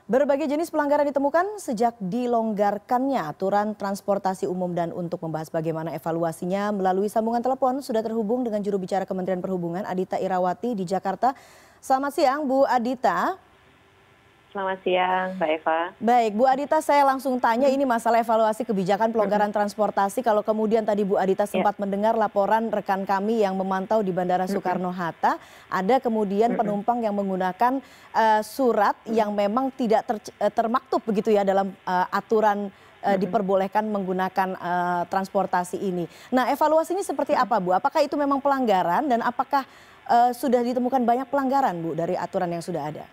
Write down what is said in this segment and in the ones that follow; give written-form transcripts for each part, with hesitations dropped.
Berbagai jenis pelanggaran ditemukan sejak dilonggarkannya aturan transportasi umum, dan untuk membahas bagaimana evaluasinya melalui sambungan telepon sudah terhubung dengan juru bicara Kementerian Perhubungan Adhita Irawati di Jakarta. Selamat siang Bu Adhita. Selamat siang Mbak Eva. Baik Bu Adhita, saya langsung tanya ini masalah evaluasi kebijakan pelonggaran transportasi. Kalau kemudian tadi Bu Adhita sempat mendengar laporan rekan kami yang memantau di Bandara Soekarno-Hatta, ada kemudian penumpang yang menggunakan surat yang memang tidak termaktub begitu ya dalam aturan diperbolehkan menggunakan transportasi ini. Nah, evaluasinya seperti apa Bu? Apakah itu memang pelanggaran, dan apakah sudah ditemukan banyak pelanggaran Bu dari aturan yang sudah ada?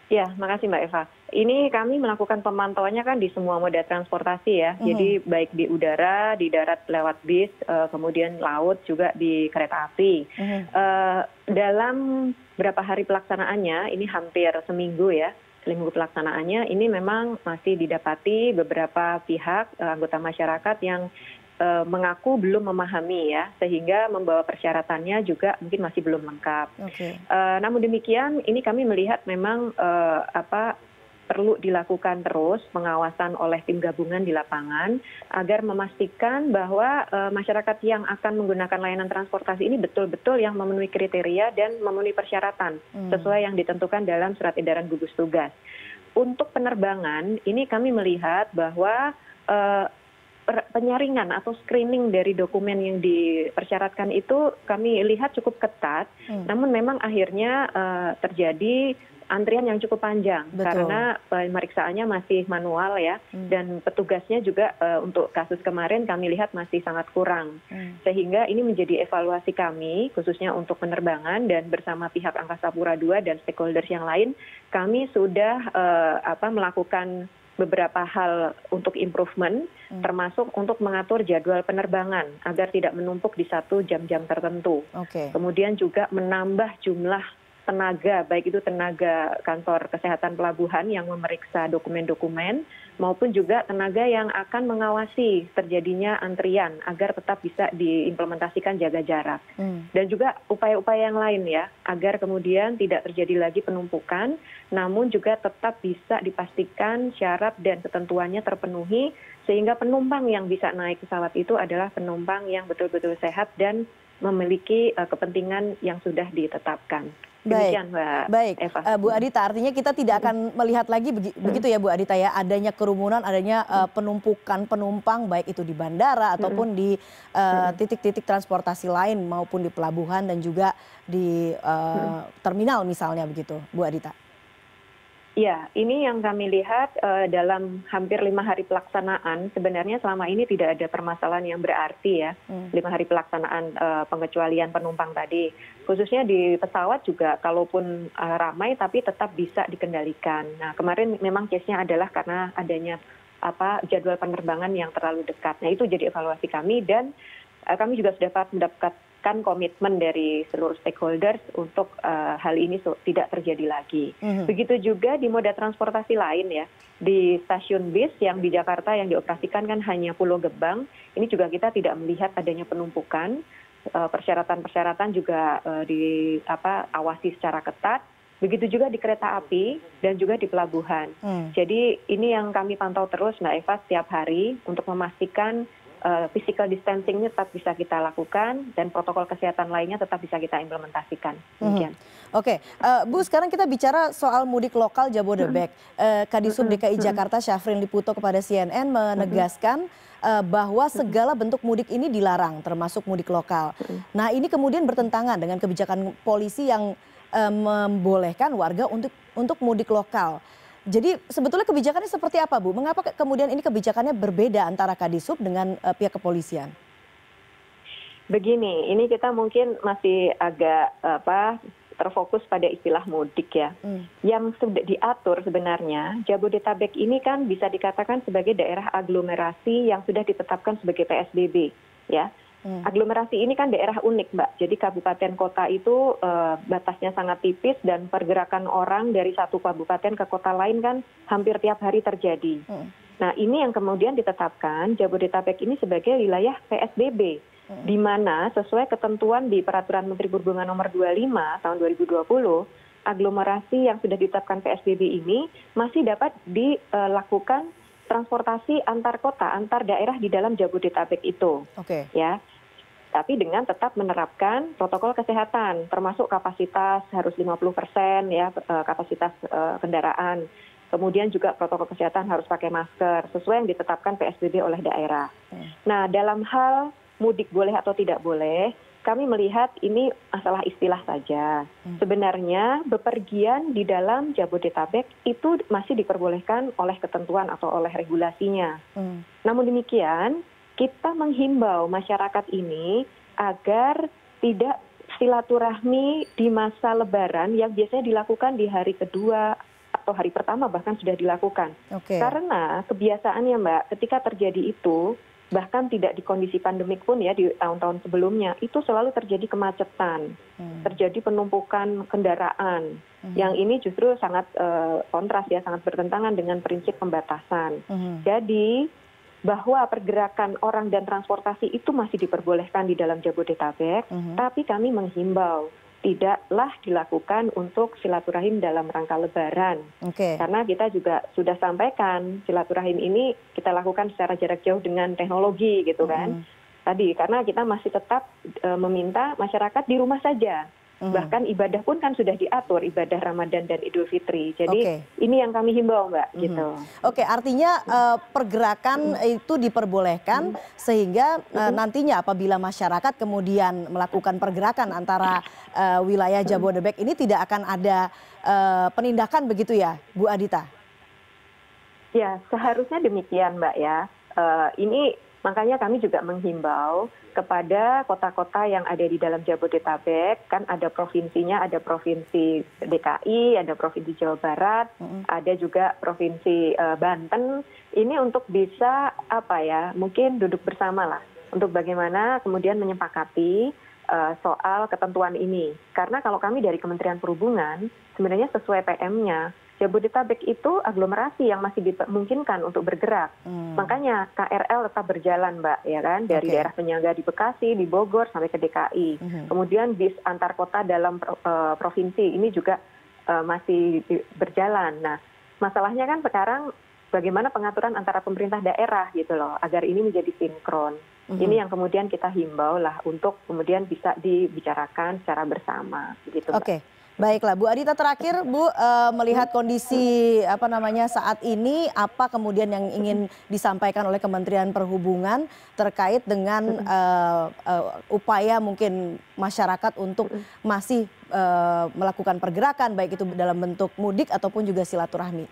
Ya, makasih Mbak Eva. Ini kami melakukan pemantauannya kan di semua moda transportasi ya. Jadi baik di udara, di darat lewat bis, kemudian laut, juga di kereta api. Dalam berapa hari pelaksanaannya, ini hampir seminggu ya, seminggu pelaksanaannya, ini memang masih didapati beberapa pihak anggota masyarakat yang mengaku belum memahami ya, sehingga membawa persyaratannya juga mungkin masih belum lengkap. Namun demikian, ini kami melihat memang perlu dilakukan terus pengawasan oleh tim gabungan di lapangan agar memastikan bahwa masyarakat yang akan menggunakan layanan transportasi ini betul-betul yang memenuhi kriteria dan memenuhi persyaratan sesuai yang ditentukan dalam surat edaran gugus tugas. Untuk penerbangan, ini kami melihat bahwa penyaringan atau screening dari dokumen yang dipersyaratkan itu kami lihat cukup ketat, namun memang akhirnya terjadi antrian yang cukup panjang. Karena pemeriksaannya masih manual ya, dan petugasnya juga untuk kasus kemarin kami lihat masih sangat kurang. Sehingga ini menjadi evaluasi kami khususnya untuk penerbangan, dan bersama pihak Angkasa Pura II dan stakeholders yang lain kami sudah melakukan beberapa hal untuk improvement, termasuk untuk mengatur jadwal penerbangan agar tidak menumpuk di satu jam-jam tertentu. Kemudian juga menambah jumlah tenaga, baik itu tenaga kantor kesehatan pelabuhan yang memeriksa dokumen-dokumen, maupun juga tenaga yang akan mengawasi terjadinya antrian agar tetap bisa diimplementasikan jaga jarak. Dan juga upaya-upaya yang lain ya, agar kemudian tidak terjadi lagi penumpukan, namun juga tetap bisa dipastikan syarat dan ketentuannya terpenuhi, sehingga penumpang yang bisa naik pesawat itu adalah penumpang yang betul-betul sehat dan memiliki kepentingan yang sudah ditetapkan. Demikian, Baik, Eva. Bu Adhita, artinya kita tidak akan melihat lagi begitu ya Bu Adhita ya, adanya kerumunan, adanya penumpukan penumpang baik itu di bandara ataupun di titik-titik transportasi lain maupun di pelabuhan dan juga di terminal misalnya begitu, Bu Adhita. Ya, ini yang kami lihat dalam hampir 5 hari pelaksanaan, sebenarnya selama ini tidak ada permasalahan yang berarti ya, 5 hari pelaksanaan pengecualian penumpang tadi. Khususnya di pesawat juga, kalaupun ramai tapi tetap bisa dikendalikan. Nah, kemarin memang case-nya adalah karena adanya jadwal penerbangan yang terlalu dekat. Nah, itu jadi evaluasi kami, dan kami juga sudah mendapatkan komitmen dari seluruh stakeholders untuk hal ini tidak terjadi lagi. Begitu juga di moda transportasi lain ya, di stasiun bis yang di Jakarta yang dioperasikan kan hanya Pulau Gebang, ini juga kita tidak melihat adanya penumpukan, persyaratan-persyaratan juga diawasi secara ketat. Begitu juga di kereta api dan juga di pelabuhan. Jadi ini yang kami pantau terus Mbak Eva setiap hari untuk memastikan physical distancing-nya tetap bisa kita lakukan, dan protokol kesehatan lainnya tetap bisa kita implementasikan. Demikian. Oke, Bu, sekarang kita bicara soal mudik lokal Jabodebek. Kadisub DKI Jakarta Syafrin Liputo kepada CNN menegaskan bahwa segala bentuk mudik ini dilarang, termasuk mudik lokal. Nah, ini kemudian bertentangan dengan kebijakan polisi yang membolehkan warga untuk mudik lokal. Jadi sebetulnya kebijakannya seperti apa Bu? Mengapa kemudian ini kebijakannya berbeda antara Kadisub dengan pihak kepolisian? Begini, ini kita mungkin masih agak terfokus pada istilah mudik ya. Yang sudah diatur sebenarnya, Jabodetabek ini kan bisa dikatakan sebagai daerah aglomerasi yang sudah ditetapkan sebagai PSBB ya. Aglomerasi ini kan daerah unik Mbak, jadi kabupaten kota itu batasnya sangat tipis, dan pergerakan orang dari satu kabupaten ke kota lain kan hampir tiap hari terjadi. Nah, ini yang kemudian ditetapkan Jabodetabek ini sebagai wilayah PSBB, di mana sesuai ketentuan di Peraturan Menteri Perhubungan Nomor 25 tahun 2020 aglomerasi yang sudah ditetapkan PSBB ini masih dapat dilakukan transportasi antar kota, antar daerah di dalam Jabodetabek itu. Oke. Ya. Tapi dengan tetap menerapkan protokol kesehatan, termasuk kapasitas harus 50% ya, kapasitas kendaraan. Kemudian juga protokol kesehatan harus pakai masker, sesuai yang ditetapkan PSBB oleh daerah. Nah, dalam hal mudik boleh atau tidak boleh, kami melihat ini masalah istilah saja. Sebenarnya bepergian di dalam Jabodetabek itu masih diperbolehkan oleh ketentuan atau oleh regulasinya. Namun demikian, kita menghimbau masyarakat ini agar tidak silaturahmi di masa Lebaran yang biasanya dilakukan di hari kedua atau hari pertama bahkan sudah dilakukan. Karena kebiasaannya Mbak, ketika terjadi itu, bahkan tidak di kondisi pandemik pun ya di tahun-tahun sebelumnya, itu selalu terjadi kemacetan, terjadi penumpukan kendaraan. Yang ini justru sangat kontras ya, sangat bertentangan dengan prinsip pembatasan. Jadi bahwa pergerakan orang dan transportasi itu masih diperbolehkan di dalam Jabodetabek, tapi kami menghimbau tidaklah dilakukan untuk silaturahim dalam rangka Lebaran. Karena kita juga sudah sampaikan silaturahim ini kita lakukan secara jarak jauh dengan teknologi gitu kan. Tadi karena kita masih tetap meminta masyarakat di rumah saja. Bahkan ibadah pun kan sudah diatur, ibadah Ramadan dan Idul Fitri. Jadi ini yang kami himbau Mbak gitu. Artinya pergerakan itu diperbolehkan sehingga nantinya apabila masyarakat kemudian melakukan pergerakan antara wilayah Jabodebek ini tidak akan ada penindakan begitu ya Bu Adita? Ya seharusnya demikian Mbak ya. Ini makanya kami juga menghimbau kepada kota-kota yang ada di dalam Jabodetabek, kan ada provinsinya, ada provinsi DKI, ada provinsi Jawa Barat, ada juga provinsi Banten. Ini untuk bisa mungkin duduk bersama lah, untuk bagaimana kemudian menyepakati soal ketentuan ini. Karena kalau kami dari Kementerian Perhubungan, sebenarnya sesuai PM-nya, Jabodetabek itu aglomerasi yang masih dimungkinkan untuk bergerak. Makanya KRL tetap berjalan, Mbak, ya kan, dari daerah penyangga di Bekasi, di Bogor sampai ke DKI. Kemudian bis antar kota dalam provinsi ini juga masih berjalan. Nah, masalahnya kan sekarang bagaimana pengaturan antara pemerintah daerah gitu loh, agar ini menjadi sinkron. Ini yang kemudian kita himbau lah untuk kemudian bisa dibicarakan secara bersama, gitu. Baiklah, Bu Adita terakhir, Bu, melihat kondisi saat ini, apa kemudian yang ingin disampaikan oleh Kementerian Perhubungan terkait dengan upaya mungkin masyarakat untuk masih melakukan pergerakan, baik itu dalam bentuk mudik ataupun juga silaturahmi?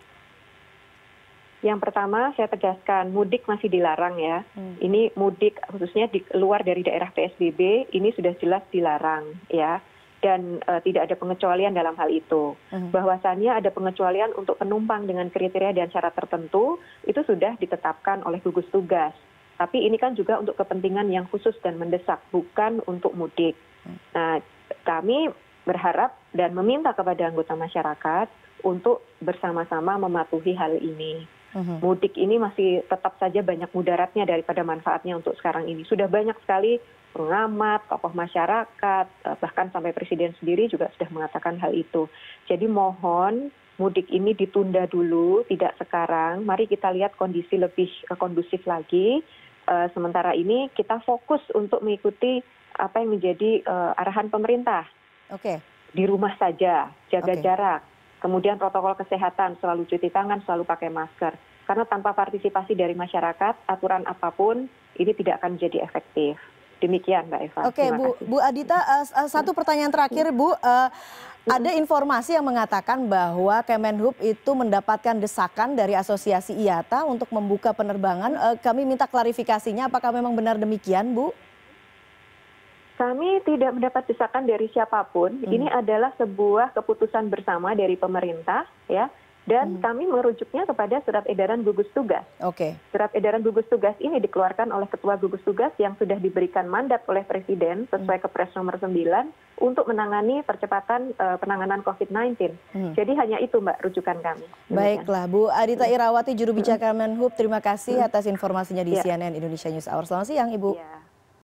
Yang pertama saya tegaskan, mudik masih dilarang ya. Ini mudik khususnya di luar dari daerah PSBB, ini sudah jelas dilarang ya. Dan tidak ada pengecualian dalam hal itu. Bahwasannya ada pengecualian untuk penumpang dengan kriteria dan syarat tertentu, itu sudah ditetapkan oleh gugus tugas. Tapi ini kan juga untuk kepentingan yang khusus dan mendesak, bukan untuk mudik. Nah, kami berharap dan meminta kepada anggota masyarakat untuk bersama-sama mematuhi hal ini. Mudik ini masih tetap saja banyak mudaratnya daripada manfaatnya untuk sekarang ini. Sudah banyak sekali pengamat, tokoh masyarakat, bahkan sampai presiden sendiri juga sudah mengatakan hal itu. Jadi mohon mudik ini ditunda dulu, tidak sekarang. Mari kita lihat kondisi lebih kondusif lagi. Sementara ini kita fokus untuk mengikuti apa yang menjadi arahan pemerintah. Di rumah saja, jaga jarak. Kemudian protokol kesehatan, selalu cuci tangan, selalu pakai masker. Karena tanpa partisipasi dari masyarakat, aturan apapun ini tidak akan menjadi efektif. Demikian Mbak Eva. Bu Adita, satu pertanyaan terakhir Bu. Ada informasi yang mengatakan bahwa Kemenhub itu mendapatkan desakan dari Asosiasi IATA untuk membuka penerbangan. Kami minta klarifikasinya, apakah memang benar demikian Bu? Kami tidak mendapat desakan dari siapapun. Ini adalah sebuah keputusan bersama dari pemerintah ya. Dan kami merujuknya kepada surat edaran gugus tugas. Surat edaran gugus tugas ini dikeluarkan oleh Ketua Gugus Tugas yang sudah diberikan mandat oleh Presiden sesuai Kepres nomor 9 untuk menangani percepatan penanganan COVID-19. Jadi hanya itu Mbak rujukan kami. Baiklah, Bu Adita Irawati, juru bicara Kemenhub, terima kasih atas informasinya di CNN Indonesia News Hour. Selamat siang Ibu.